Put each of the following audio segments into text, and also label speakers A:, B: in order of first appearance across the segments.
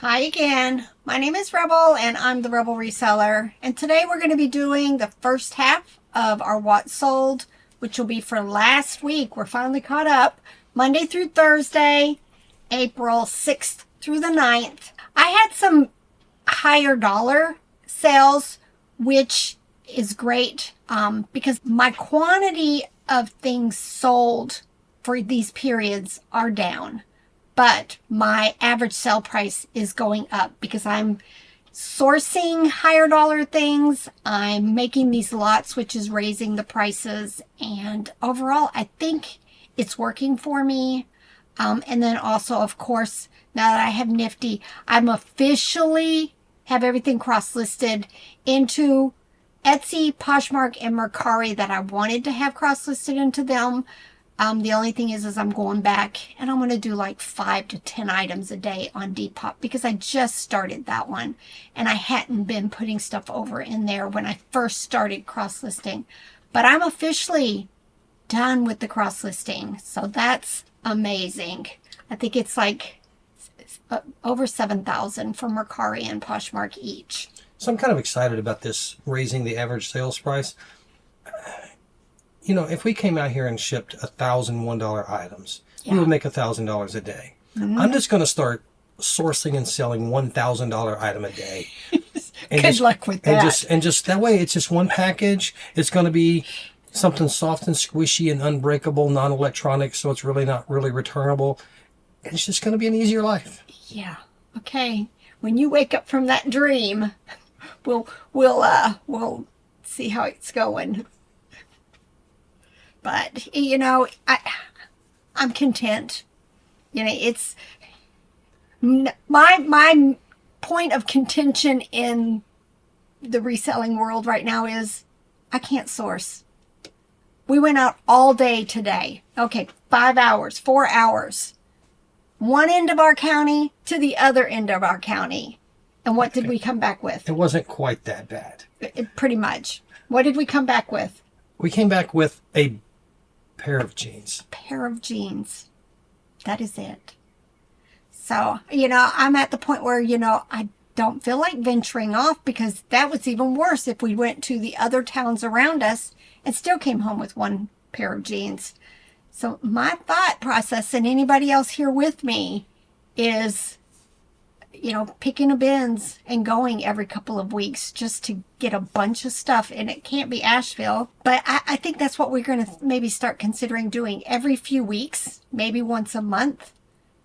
A: Hi again. My name is Rebel and I'm the Rebel Reseller. And today we're going to be doing the first half of our What Sold, which will be for last week. We're finally caught up. Monday through Thursday, April 6th through the 9th. I had some higher dollar sales, which is great because my quantity of things sold for these periods are down. But my average sale price is going up because I'm sourcing higher dollar things. I'm making these lots, which is raising the prices. And overall, I think it's working for me. And then also, of course, now that I have Nifty, I'm officially have everything cross-listed into Etsy, Poshmark, and Mercari that I wanted to have cross-listed into them. The only thing is I'm going back and I'm going to do like 5 to 10 items a day on Depop because I just started that one and I hadn't been putting stuff over in there when I first started cross-listing. But I'm officially done with the cross-listing. So that's amazing. I think it's like over 7,000 for Mercari and Poshmark each.
B: So I'm kind of excited about this raising the average sales price. You know, if we came out here and shipped $1,001 items, we would make $1,000 a day. Mm-hmm. I'm just going to start sourcing and selling $1,000 item a day.
A: And Good luck with that.
B: And just that way, it's just one package. It's going to be something soft and squishy and unbreakable, non-electronic, so it's really not really returnable. It's just going to be an easier life.
A: Yeah. Okay. When you wake up from that dream, we'll see how it's going. But, you know, I'm content. You know, it's my point of contention in the reselling world right now is I can't source. We went out all day today. Okay, 5 hours, 4 hours. One end of our county to the other end of our county. And what did we come back with?
B: It wasn't quite that bad.
A: Pretty much. What did we come back with?
B: We came back with a pair of jeans.
A: Pair of jeans. That is it. So, you know, I'm at the point where, you know, I don't feel like venturing off because that was even worse if we went to the other towns around us and still came home with one pair of jeans. So my thought process, and anybody else here with me, is, you know, picking a bins and going every couple of weeks just to get a bunch of stuff. And it can't be Asheville, but I think that's what we're going to maybe start considering doing every few weeks, maybe once a month.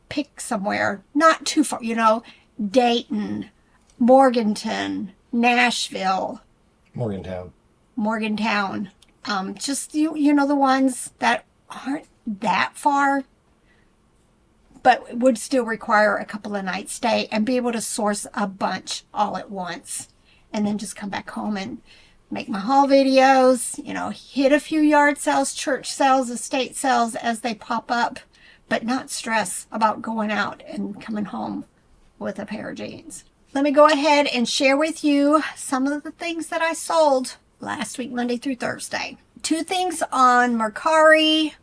A: Pick somewhere, not too far, you know, Dayton, Morganton, Nashville. Morgantown. Just, you know, the ones that aren't that far, but would still require a couple of nights stay and be able to source a bunch all at once. And then just come back home and make my haul videos, you know, hit a few yard sales, church sales, estate sales as they pop up, but not stress about going out and coming home with a pair of jeans. Let me go ahead and share with you some of the things that I sold last week, Monday through Thursday. 2 things on Mercari.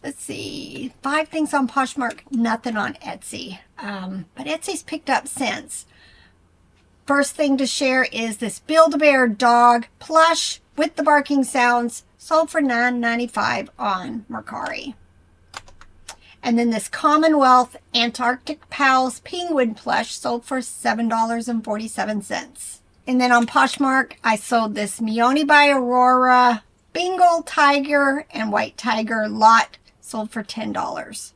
A: Let's see, 5 things on Poshmark, nothing on Etsy. But Etsy's picked up since. First thing to share is this Build-A-Bear dog plush with the barking sounds, sold for $9.95 on Mercari. And then this Commonwealth Antarctic Pals penguin plush sold for $7.47. And then on Poshmark, I sold this Meoni by Aurora Bengal tiger and white tiger lot, sold for $10.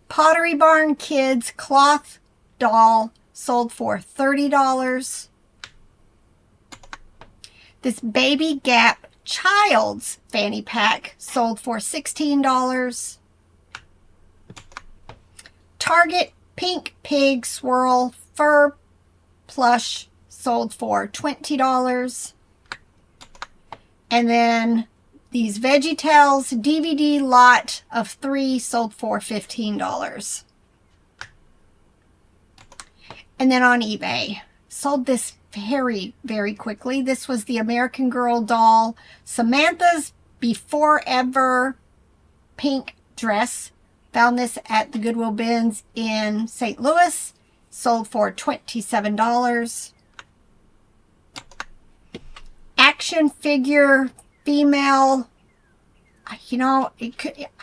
A: Pottery Barn Kids cloth doll sold for $30. This Baby Gap Child's fanny pack sold for $16. Target Pink Pig Swirl Fur Plush sold for $20. And then these VeggieTales DVD lot of 3 sold for $15. And then on eBay, sold this very, very quickly. This was the American Girl doll, Samantha's Before Ever pink dress Found this at the Goodwill bins in St. Louis. Sold for $27. Action figure, female. You know, I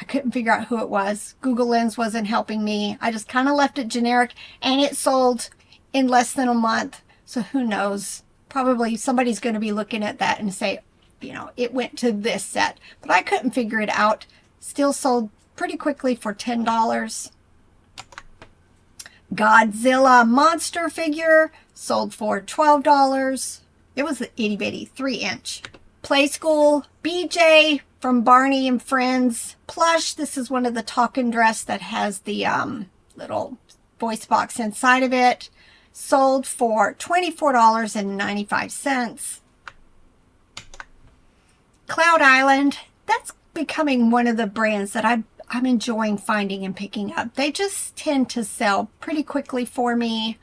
A: couldn't figure out who it was. Google Lens wasn't helping me. I just kind of left it generic, and it sold in less than a month. So who knows? Probably somebody's going to be looking at that and say, you know, it went to this set. But I couldn't figure it out. Still sold pretty quickly for $10. Godzilla monster figure sold for $12. It was the itty bitty 3-inch. Play School BJ from Barney and Friends plush. This is one of the talking dress that has the little voice box inside of it. Sold for $24.95. Cloud Island. That's becoming one of the brands that I'm enjoying finding and picking up. They just tend to sell pretty quickly for me.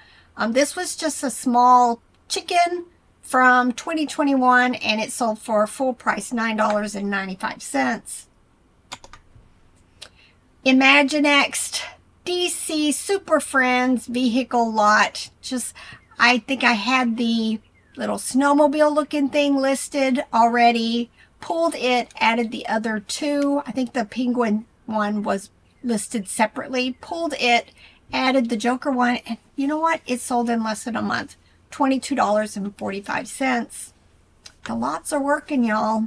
A: This was just a small chicken from 2021, and it sold for full price $9.95. Imaginext DC Super Friends vehicle lot. I think I had the little snowmobile looking thing listed already. Pulled it, added the other two. I think the penguin one was listed separately. Pulled it, added the Joker one, and you know what? It sold in less than a month. $22.45. The lots are working, y'all.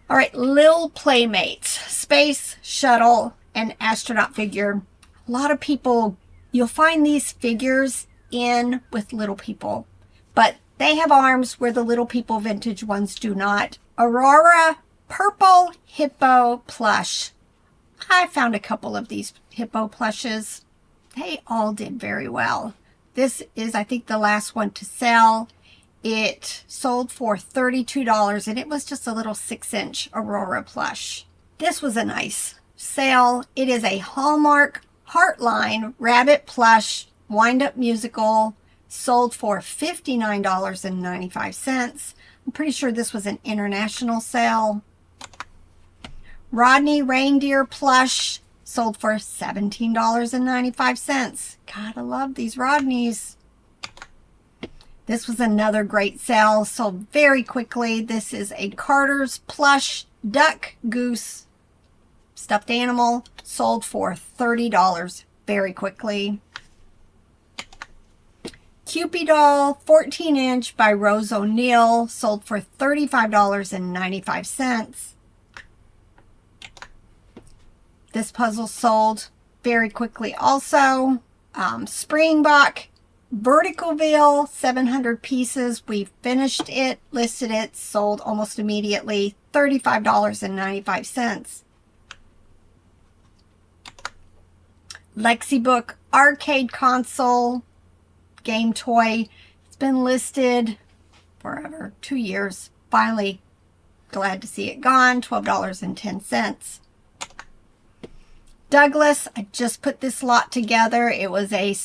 A: All right, Lil Playmates, Space Shuttle, and astronaut figure. A lot of people, you'll find these figures in with little people, but they have arms where the little people vintage ones do not. Aurora Purple Hippo Plush. I found a couple of these hippo plushes. They all did very well. This is, I think, the last one to sell. It sold for $32, and it was just a little 6-inch Aurora plush. This was a nice sale. It is a Hallmark Heartline Rabbit plush wind-up musical. Sold for $59.95. I'm pretty sure this was an international sale. Rodney Reindeer plush sold for $17.95. Gotta love these Rodneys. This was another great sale, sold very quickly. This is a Carter's plush duck goose stuffed animal, sold for $30 very quickly. Cupid doll 14-inch by Rose O'Neill, sold for $35.95. This puzzle sold very quickly also. Springbok Verticalville, 700 pieces. We finished it, listed it, sold almost immediately, $35.95. Lexibook arcade console game toy. It's been listed forever, 2 years. Finally, glad to see it gone, $12.10. Douglas, I just put this lot together. It was a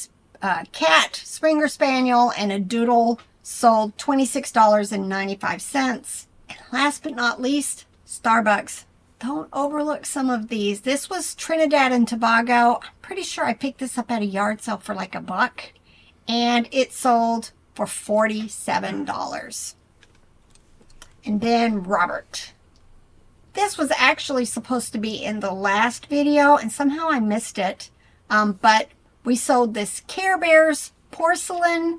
A: cat, Springer Spaniel, and a doodle, sold $26.95. And last but not least, Starbucks. Don't overlook some of these. This was Trinidad and Tobago. I'm pretty sure I picked this up at a yard sale for like $1. And it sold for $47. And then Robert. This was actually supposed to be in the last video, and somehow I missed it. But we sold this Care Bears porcelain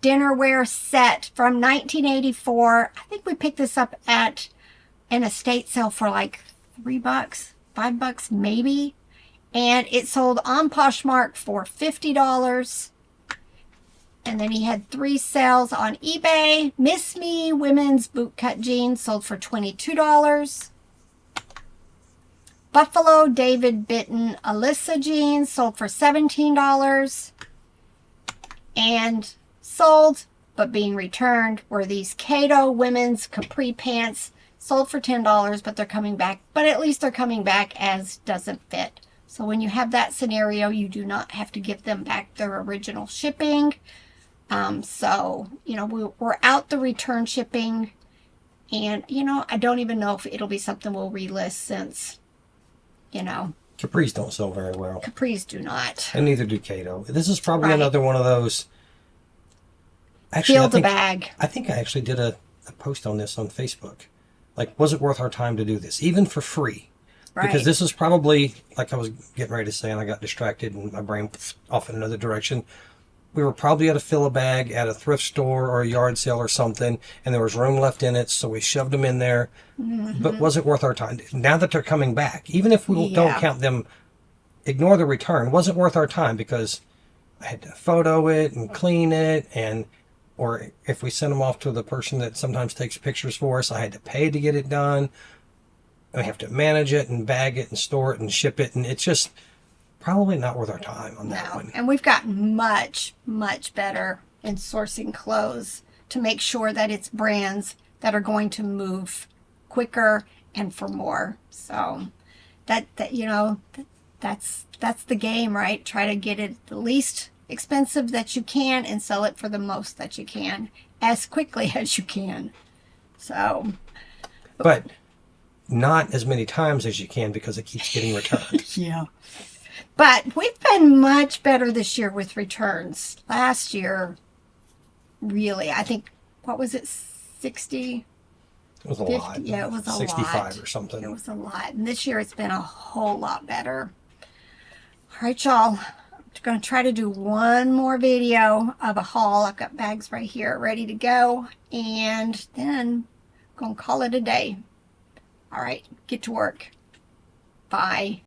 A: dinnerware set from 1984. I think we picked this up at an estate sale for like $3, $5 maybe. And it sold on Poshmark for $50. And then he had 3 sales on eBay. Miss Me women's bootcut jeans sold for $22. Buffalo David Bitten Alyssa jeans sold for $17. And sold, but being returned, were these Cato women's capri pants. Sold for $10, but they're coming back. But at least they're coming back as doesn't fit. So when you have that scenario, you do not have to give them back their original shipping. So, you know, we're out the return shipping. And, you know, I don't even know if it'll be something we'll relist since, you know,
B: Capris don't sell very well.
A: Capris do not.
B: And neither do Cato. This is probably
A: Right.
B: another one of those. Actually,
A: Fill the bag.
B: I think I actually did a post on this on Facebook. Like, was it worth our time to do this, even for free?
A: Right.
B: Because this is probably, like I was getting ready to say, and I got distracted and my brain off in another direction. We were probably at a fill a bag at a thrift store or a yard sale or something, and there was room left in it, so we shoved them in there. But was it worth our time? Now that they're coming back, even if we don't count them, ignore the return, wasn't worth our time because I had to photo it and clean it, or if we send them off to the person that sometimes takes pictures for us, I had to pay to get it done. I have to manage it and bag it and store it and ship it, and it's just probably not worth our time on that one.
A: And we've gotten much, much better in sourcing clothes to make sure that it's brands that are going to move quicker and for more. So that's the game, right? Try to get it the least expensive that you can and sell it for the most that you can as quickly as you can. So,
B: but not as many times as you can because it keeps getting returned.
A: Yeah. But we've been much better this year with returns. Last year, really, I think, what was it, 60?
B: It was a
A: 50?
B: lot.
A: Yeah, it was a
B: 65
A: lot.
B: or something.
A: It was a lot. And this year it's been a whole lot better. All right, y'all. I'm going to try to do one more video of a haul. I've got bags right here ready to go. And then I'm going to call it a day. All right, get to work. Bye.